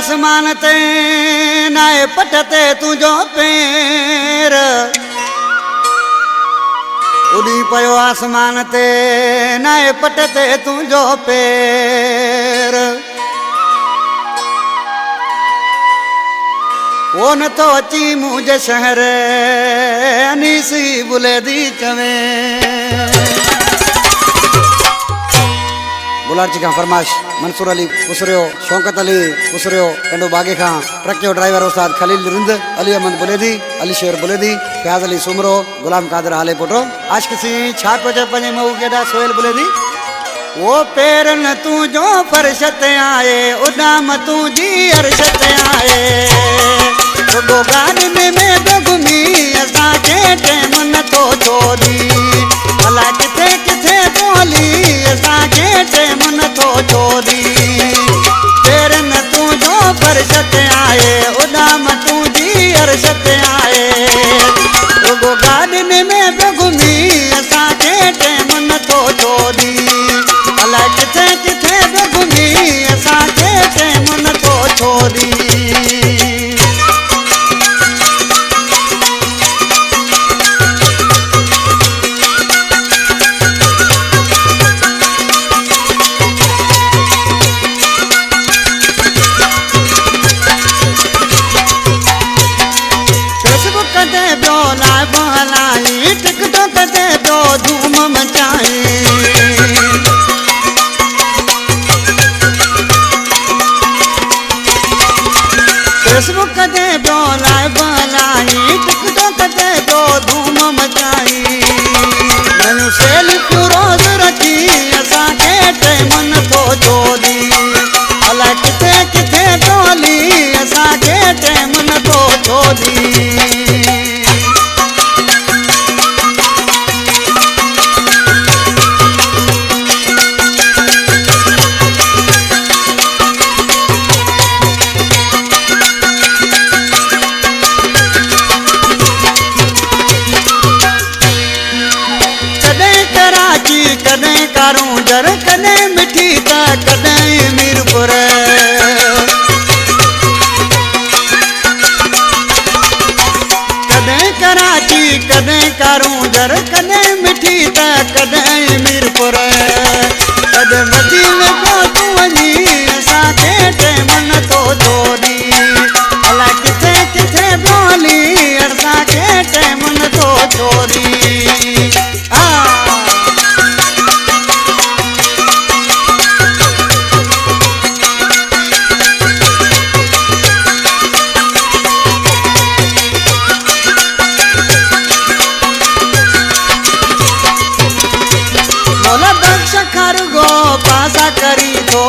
आसमान ते नाए पटते तुझो पैर उड़ी पयो आसमान ते नाए पटते तुझो पैर वो न तो अची मुझे शहर अनीसी बुले दी चवे बुलार जी का फरमाश मंसूर अली पुसरियो शौकत अली पुसरियो कंडो बागे खां ट्रक जो ड्राइवर उस्ताद खलील रिंद अली अहमद बुलेदी अली शेर बुलेदी फयाज अली सुमरो गुलाम कादर हाले पोटो आज किसी छा पजे पंजे मऊ केडा सोहेल बुलेदी वो पेरन तू जो फर्श ते आए उडाम तू जी अर्श ते आए तो गार्डन में घुमी असा के टेम न तो छोड़ी भला किथे किथे बोली असा के टेम न तो छोड़ी पेरन तू जो फर्श ते आए उडाम तू जी अर्श ते आए तो गार्डन में घुमी असा के टेम न तो छोड़ी भला किथे किथे घुमी असा के टेम न तो छोड़ी फेसबुक दे दो लाइव बनाई टिकटॉक दे दो धूम मचाई मैंने सेल्फी रोज रखी असा के टाइम न तो जोड़ी भला किथे किथे डोली असा के टाइम न तो जोड़ी कदें कारूं जर कदें मिठी ता कदें मीरपुर कदें कराची कदें कारूं जर कदें मिठी ता कदें मीरपुर कदें मदी में पहुंच वनी असा के टेम न तो छोड़ी भला किथे किथे बोली असा के टेम न तो छोड़ी खरगो पासा करी तो